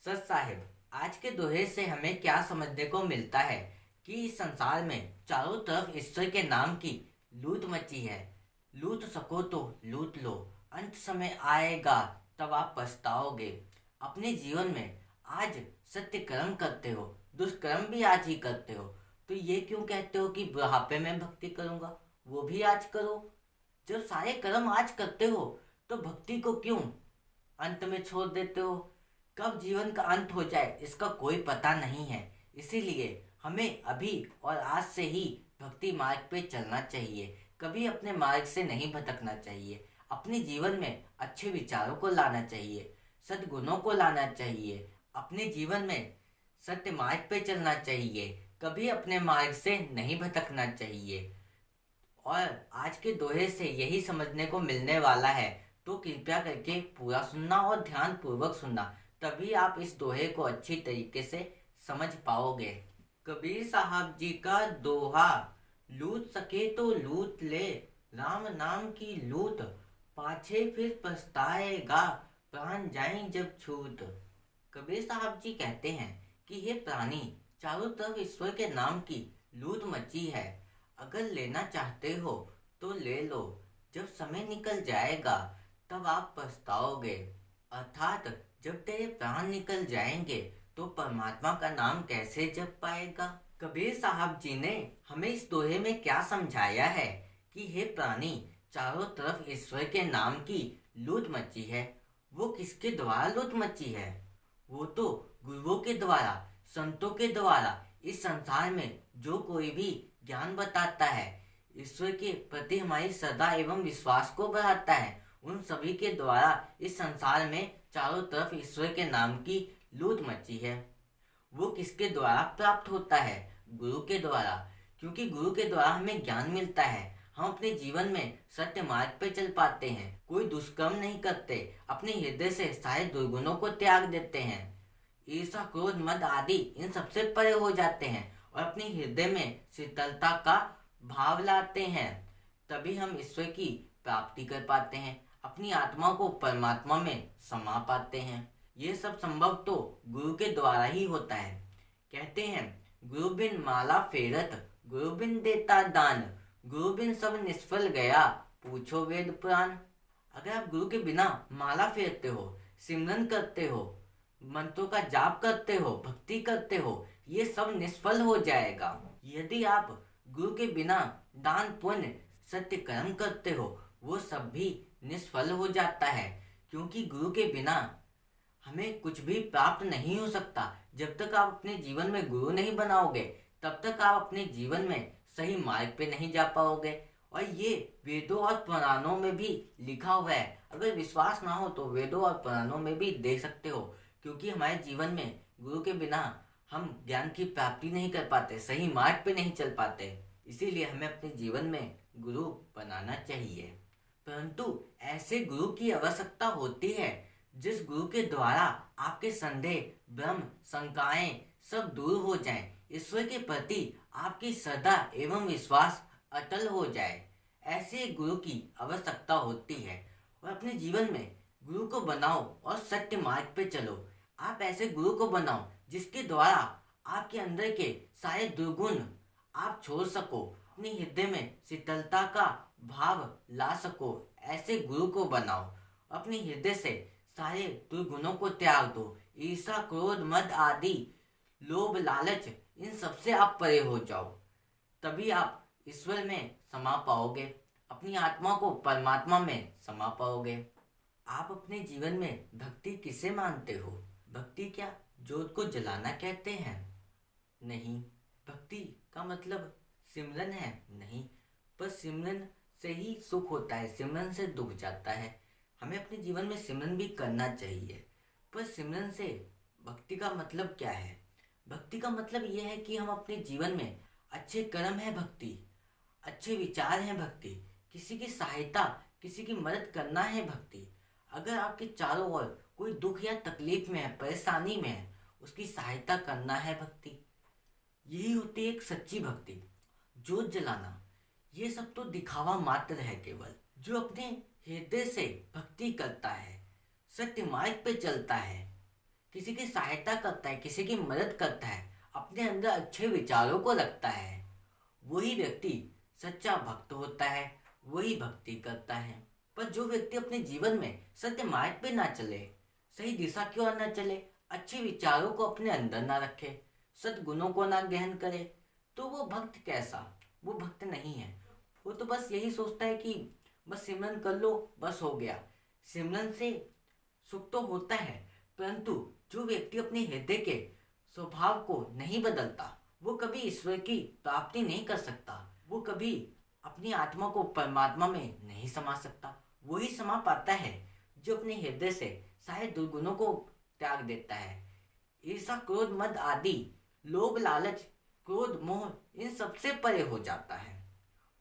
सच साहिब, आज के दोहे से हमें क्या समझने को मिलता है कि इस संसार में चारों तरफ ईश्वर के नाम की लूट मची है। लूट सको तो लूट लो, अंत समय आएगा तब आप पछताओगे। अपने जीवन में आज सत्य कर्म करते हो, दुष्कर्म भी आज ही करते हो, तो ये क्यों कहते हो कि बुढ़ापे में भक्ति करूंगा? वो भी आज करो। जब सारे कर्म आज करते हो तो भक्ति को क्यों अंत में छोड़ देते हो? कब जीवन का अंत हो जाए इसका कोई पता नहीं है। इसीलिए हमें अभी और आज से ही भक्ति मार्ग पे चलना चाहिए। कभी अपने मार्ग से नहीं भटकना चाहिए। अपने जीवन में अच्छे विचारों को लाना चाहिए, सद्गुणों को लाना चाहिए। अपने जीवन में सत्य मार्ग पे चलना चाहिए। कभी अपने मार्ग से नहीं भटकना चाहिए। और आज के दोहे से यही समझने को मिलने वाला है, तो कृपया करके पूरा सुनना और ध्यान पूर्वक सुनना, तभी आप इस दोहे को अच्छी तरीके से समझ पाओगे। कबीर साहब जी का दोहा, लूट सके तो लूट ले, राम नाम की लूट, पाछे फिर पछताएगा, प्राण जाए जब छूट। कबीर साहब जी कहते हैं कि हे प्राणी, चारों तरफ ईश्वर के नाम की लूट मची है। अगर लेना चाहते हो तो ले लो, जब समय निकल जाएगा तब आप पछताओगे। अर्थात जब तेरे प्राण निकल जाएंगे तो परमात्मा का नाम कैसे जप पाएगा? कबीर साहब जी ने हमें इस दोहे में क्या समझाया है कि हे प्राणी, चारों तरफ ईश्वर के नाम की लूट मची है। वो किसके द्वारा लूट मची है? वो तो गुरुओं के द्वारा, संतों के द्वारा। इस संसार में जो कोई भी ज्ञान बताता है, ईश्वर के प्रति हमारी श्रद्धा एवं विश्वास को बढ़ाता है, उन सभी के द्वारा इस संसार में चारों तरफ ईश्वर के नाम की लूट मची है। वो किसके द्वारा प्राप्त होता है? गुरु के द्वारा। क्योंकि गुरु के द्वारा हमें ज्ञान मिलता है, हम अपने जीवन में सत्य मार्ग पे चल पाते हैं, कोई दुष्कर्म नहीं करते, अपने हृदय से सारे दुर्गुणों को त्याग देते हैं, ईर्ष्या क्रोध मद आदि इन सबसे परे हो जाते हैं और अपने हृदय में शीतलता का भाव लाते हैं। तभी हम ईश्वर की प्राप्ति कर पाते हैं, अपनी आत्मा को परमात्मा में समा पाते हैं। ये सब संभव तो गुरु के द्वारा ही होता है। कहते हैं, गुरु बिन माला फेरत, गुरु बिन देता दान, गुरु बिन सब निष्फल गया, पूछो वेद पुराण। अगर आप गुरु के बिना माला फेरते हो, सिमरन करते हो, मंत्रों का जाप करते हो, भक्ति करते हो, ये सब निष्फल हो जाएगा। यदि आप गुरु के बिना दान पुण्य सत्य कर्म करते हो, वो सब भी निष्फल हो जाता है। क्योंकि गुरु के बिना हमें कुछ भी प्राप्त नहीं हो सकता। जब तक आप अपने जीवन में गुरु नहीं बनाओगे, तब तक आप अपने जीवन में सही मार्ग पे नहीं जा पाओगे। और ये वेदों और पुराणों में भी लिखा हुआ है। अगर विश्वास ना हो तो वेदों और पुराणों में भी देख सकते हो। क्योंकि हमारे जीवन में गुरु के बिना हम ज्ञान की प्राप्ति नहीं कर पाते, सही मार्ग पे नहीं चल पाते। इसीलिए हमें अपने जीवन में गुरु बनाना चाहिए। परंतु ऐसे गुरु की आवश्यकता होती है जिस गुरु के द्वारा आपके संदेह, भ्रम, शंकाएं सब दूर हो जाएं, ईश्वर के प्रति आपकी श्रद्धा एवं विश्वास अटल हो जाए। ऐसे गुरु की आवश्यकता होती है। और अपने जीवन में गुरु को बनाओ और सत्य मार्ग पे चलो। आप ऐसे गुरु को बनाओ जिसके द्वारा आपके अंदर के सारे दुर्गुण आप छोड़ सको, अपने हृदय में शीतलता का भाव ला सको। ऐसे गुरु को बनाओ। अपने हृदय से सारे दुर्गुणों को त्याग दो। ईर्ष्या क्रोध मद आदि लोभ लालच इन सबसे आप परे हो जाओ। तभी आप ईश्वर में समा पाओगे, अपनी आत्मा को परमात्मा में समा पाओगे। आप अपने जीवन में भक्ति किसे मानते हो? भक्ति क्या जोत को जलाना कहते हैं? नहीं। भक्ति का मतलब सिमरन है? नहीं। पर सिमरन से ही सुख होता है, सिमरन से दुख जाता है। हमें अपने जीवन में सिमरन भी करना चाहिए। पर सिमरन से भक्ति का मतलब क्या है? भक्ति का मतलब यह है कि हम अपने जीवन में अच्छे कर्म है भक्ति, अच्छे विचार हैं भक्ति, किसी की सहायता, किसी की मदद करना है भक्ति। अगर आपके चारों ओर कोई दुख या तकलीफ में है, परेशानी में है, उसकी सहायता करना है भक्ति। यही होती है एक सच्ची भक्ति। जोत जलाना ये सब तो दिखावा मात्र है। केवल जो अपने हृदय से भक्ति करता है, सत्य मार्ग पे चलता है, किसी की सहायता करता है, किसी की मदद करता है, अपने अंदर अच्छे विचारों को रखता है, वही व्यक्ति सच्चा भक्त होता है, वही भक्ति करता है। पर जो व्यक्ति अपने जीवन में सत्य मार्ग पे ना चले, सही दिशा की ओर ना चले, अच्छे विचारों को अपने अंदर ना रखे, सद्गुणों को ना गहन करे, तो वो भक्त कैसा? वो भक्त नहीं है। वो तो बस यही सोचता है कि बस सिमरन कर लो, बस हो गया। सिमरन से सुख तो होता है, परंतु जो व्यक्ति अपने हृदय के स्वभाव को नहीं बदलता, वो कभी ईश्वर की प्राप्ति नहीं कर सकता। वो कभी अपनी आत्मा को परमात्मा में नहीं समा सकता। वही समा पाता है जो अपने हृदय से सारे दुर्गुणों को त्याग देता है। ईर्षा, क्रोध, मद आदि, लोभ, लालच, क्रोध, मोह, इन सबसे परे हो जाता है।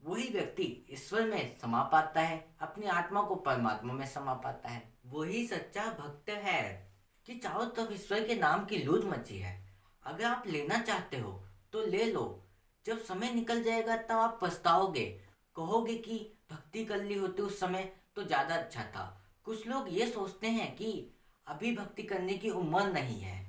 वही व्यक्ति ईश्वर में समा पाता है, अपनी आत्मा को परमात्मा में समा पाता है। वही सच्चा भक्त है कि चारों तरफ ईश्वर के नाम की लूट मची है। अगर आप लेना चाहते हो तो ले लो, जब समय निकल जाएगा तब आप पछताओगे, कहोगे कि भक्ति कर ली होती उस समय तो ज्यादा अच्छा था। कुछ लोग ये सोचते हैं कि अभी भक्ति करने की उम्र नहीं है,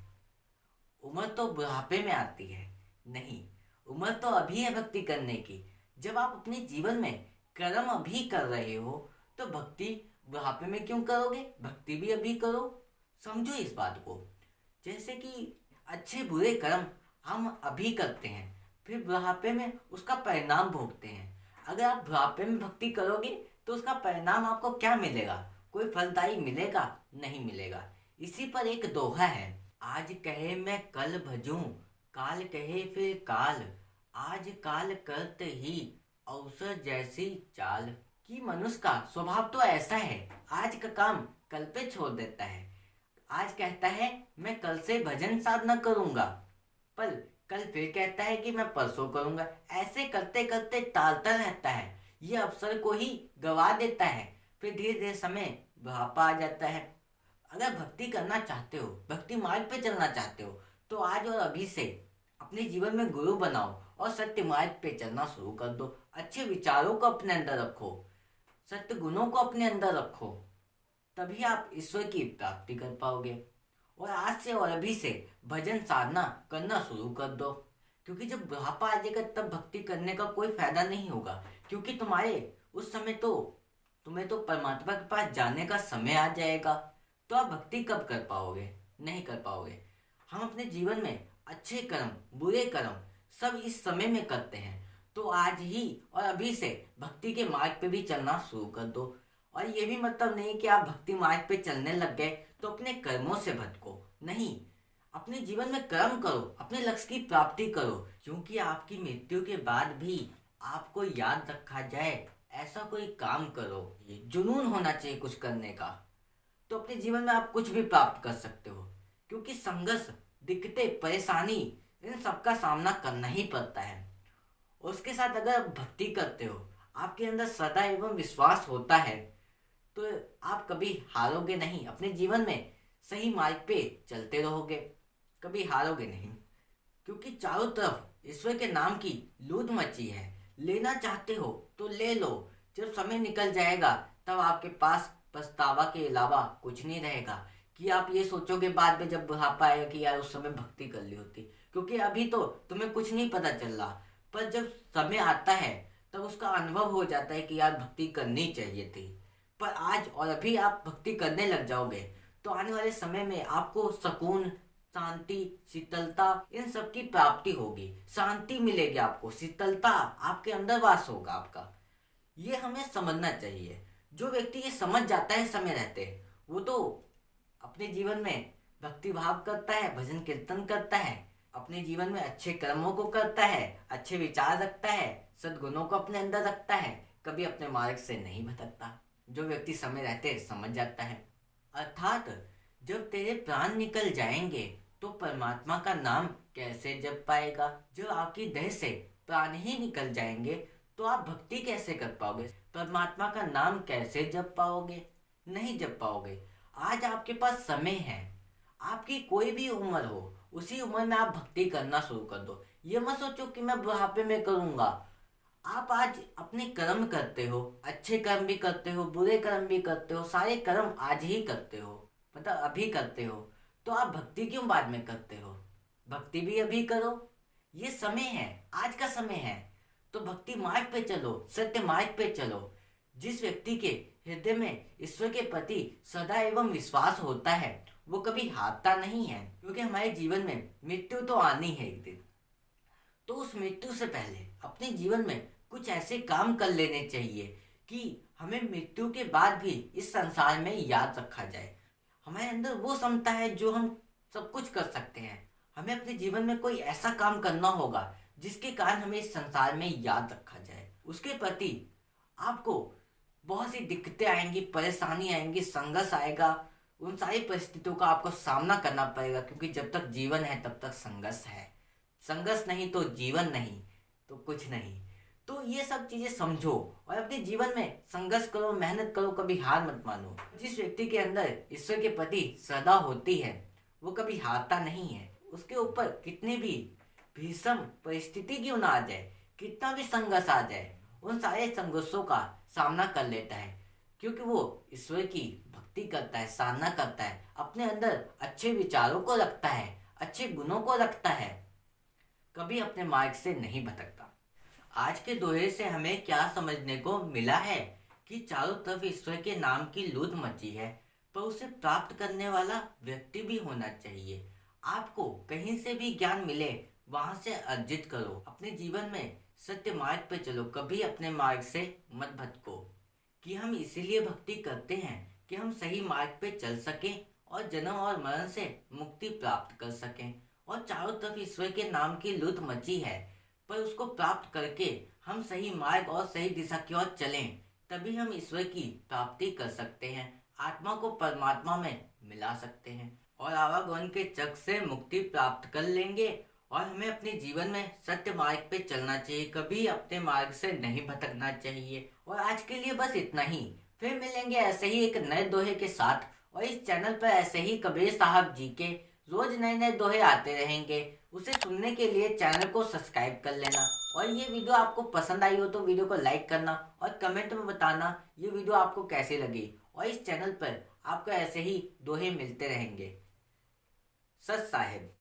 उम्र तो बुढ़ापे में आती है। नहीं, उम्र तो अभी है भक्ति करने की। जब आप अपने जीवन में कर्म अभी कर रहे हो तो भक्ति बुढ़ापे में क्यों करोगे? भक्ति भी अभी करो। समझो इस बात को। जैसे कि अच्छे बुरे कर्म हम अभी करते हैं, फिर बुढ़ापे में उसका परिणाम भोगते हैं। अगर आप बुढ़ापे में भक्ति करोगे तो उसका परिणाम आपको क्या मिलेगा? कोई फलदायी मिलेगा? नहीं मिलेगा। इसी पर एक दोहा है, आज कहे मैं कल भजूं, काल कहे फिर काल, आज काल करते ही अवसर जैसी चाल। कि मनुष्य का स्वभाव तो ऐसा है, आज का काम कल पे छोड़ देता है। आज कहता है मैं कल से भजन साधना करूंगा, पर कल फिर कहता है कि मैं परसों करूंगा। ऐसे करते करते टालता रहता है, ये अवसर को ही गवा देता है। फिर धीरे धीरे समय बुढ़ापा आ जाता है। अगर भक्ति करना चाहते हो, भक्ति मार्ग पे चलना चाहते हो, तो आज और अभी से अपने जीवन में गुरु बनाओ और सत्य मार्ग पे चलना शुरू कर दो। अच्छे विचारों को अपने अंदर रखो, सत्य गुणों को अपने अंदर रखो, तभी आप ईश्वर की प्राप्ति कर पाओगे। और आज से और अभी से भजन साधना करना शुरू कर दो, क्योंकि जब बुढ़ापा आ जाएगा तब भक्ति करने का कोई फायदा नहीं होगा। क्योंकि तुम्हारे उस समय तो तुम्हें तो परमात्मा के पास जाने का समय आ जाएगा। तो आप भक्ति कब कर पाओगे? नहीं कर पाओगे। हम अपने जीवन में अच्छे कर्म, बुरे कर्म सब इस समय में करते हैं। तो आज ही और अभी से भक्ति के मार्ग पे भी चलना शुरू कर दो। और ये भी मतलब नहीं कि आप भक्ति मार्ग पे चलने लग गए तो अपने कर्मों से भटको। नहीं, अपने जीवन में कर्म करो, अपने लक्ष्य की प्राप्ति करो, क्योंकि आपकी मृत्यु के बाद भी आपको याद रखा जाए ऐसा कोई काम करो। ये जुनून होना चाहिए कुछ करने का, तो अपने जीवन में आप कुछ भी प्राप्त कर सकते हो। क्योंकि संघर्ष, दिक्कतें, परेशानी, इन सबका सामना करना ही पड़ता है। उसके साथ अगर आप भक्ति करते हो, आपके अंदर श्रद्धा एवं विश्वास होता है, तो आप कभी हारोगे नहीं। अपने जीवन में सही मार्ग पे चलते रहोगे, कभी हारोगे नहीं। क्योंकि चारों तरफ ईश्वर के नाम की लूट मची है। लेना चाहते हो तो ले लो, जब समय निकल जाएगा तब आपके पास पछतावा के अलावा कुछ नहीं रहेगा। कि आप ये सोचोगे बाद में जब बुढ़ापा आएगा कि यार उस समय भक्ति कर ली होती। क्योंकि अभी तो तुम्हें कुछ नहीं पता चल रहा, पर जब समय आता है तब उसका अनुभव हो जाता है कि यार भक्ति करनी चाहिए थी। पर आज और अभी आप भक्ति करने लग जाओगे तो आने वाले समय में आपको सुकून, शांति, शीतलता, इन सब की प्राप्ति होगी। शांति मिलेगी आपको, शीतलता आपके अंदर वास होगा आपका। ये हमें समझना चाहिए। जो व्यक्ति ये समझ जाता है समय रहते, वो तो अपने जीवन में भक्ति भाव करता है, भजन कीर्तन करता है, अपने जीवन में अच्छे कर्मों को करता है, अच्छे विचार रखता है, सद्गुणों को अपने अंदर रखता है, कभी अपने मार्ग से नहीं भटकता। जो व्यक्ति समय रहते समझ जाता है। अर्थात जब तेरे प्राण निकल जाएंगे तो परमात्मा का नाम कैसे जप पाएगा? जब आपकी देह से प्राण ही निकल जाएंगे तो आप भक्ति कैसे कर पाओगे? परमात्मा का नाम कैसे जप पाओगे? नहीं जप पाओगे। आज आपके पास समय है, आपकी कोई भी उम्र हो, उसी उम्र में आप भक्ति करना शुरू कर दो। ये मत सोचो कि मैं बुढ़ापे में करूंगा। आप आज अपने कर्म करते हो, अच्छे कर्म भी करते हो, बुरे कर्म भी करते हो, सारे कर्म आज ही करते हो, मतलब अभी करते हो। तो आप भक्ति क्यों बाद में करते हो? भक्ति भी अभी करो। ये समय है, आज का समय है। तो भक्ति मार्ग पे चलो, सत्य मार्ग पे चलो। जिस व्यक्ति के हृदय में ईश्वर के प्रति सदा एवं विश्वास होता है वो कभी हारता नहीं है, क्योंकि हमारे जीवन में मृत्यु तो आनी है एक दिन। तो उस मृत्यु से पहले अपने जीवन में कुछ ऐसे काम कर लेने चाहिए कि हमें मृत्यु के बाद भी इस संसार में याद रखा जाए। हमारे अंदर वो क्षमता है जो हम सब कुछ कर सकते हैं। हमें अपने जीवन में कोई ऐसा काम करना होगा जिसके कारण हमें इस संसार में याद रखा जाए। उसके प्रति आपको बहुत सी दिक्कतें आएंगी, परेशानी आएंगी, संघर्ष आएगा। उन सारी परिस्थितियों का आपको सामना करना पड़ेगा, क्योंकि जब तक जीवन है तब तक संघर्ष है। संघर्ष नहीं तो जीवन नहीं तो कुछ नहीं। तो ये सब चीजें समझो और अपने जीवन में संघर्ष करो, मेहनत करो, कभी हार मत मानो। जिस व्यक्ति के अंदर ईश्वर के प्रति श्रद्धा होती है वो कभी हारता नहीं है। उसके ऊपर कितनी भी भीषण परिस्थिति क्यों ना आ जाए, कितना भी संघर्ष आ जाए, उन सारे संघर्षों का सामना कर लेता है, क्योंकि वो ईश्वर की भक्ति करता है, साधना करता है, अपने अंदर अच्छे विचारों को रखता है, अच्छे गुणों को रखता है, कभी अपने मार्ग से नहीं भटकता। आज के दोहे से हमें क्या समझने को मिला है कि चारों तरफ ईश्वर के नाम की लूट मची है, पर उसे प्राप्त करने वाला व्यक्ति भी होना चाहिए। आपको कहीं से भी ज्ञान मिले वहां से अर्जित करो। अपने जीवन में सत्य मार्ग पे चलो, कभी अपने मार्ग से मत भटको। कि हम इसीलिए भक्ति करते हैं कि हम सही मार्ग पे चल सकें और जन्म और मरण से मुक्ति प्राप्त कर सकें। और चारों तरफ ईश्वर के नाम की लूट मची है, पर उसको प्राप्त करके हम सही मार्ग और सही दिशा की ओर चलें, तभी हम ईश्वर की प्राप्ति कर सकते हैं, आत्मा को परमात्मा में मिला सकते हैं और आवागमन के चक्र से मुक्ति प्राप्त कर लेंगे। और हमें अपने जीवन में सत्य मार्ग पे चलना चाहिए, कभी अपने मार्ग से नहीं भटकना चाहिए। और आज के लिए बस इतना ही। फिर मिलेंगे ऐसे ही एक नए दोहे के साथ, और इस चैनल पर ऐसे ही कबीर साहब जी के रोज नए नए दोहे आते रहेंगे। उसे सुनने के लिए चैनल को सब्सक्राइब कर लेना। और ये वीडियो आपको पसंद आई हो तो वीडियो को लाइक करना और कमेंट में बताना ये वीडियो आपको कैसी लगी। और इस चैनल पर आपको ऐसे ही दोहे मिलते रहेंगे। सत साहिब।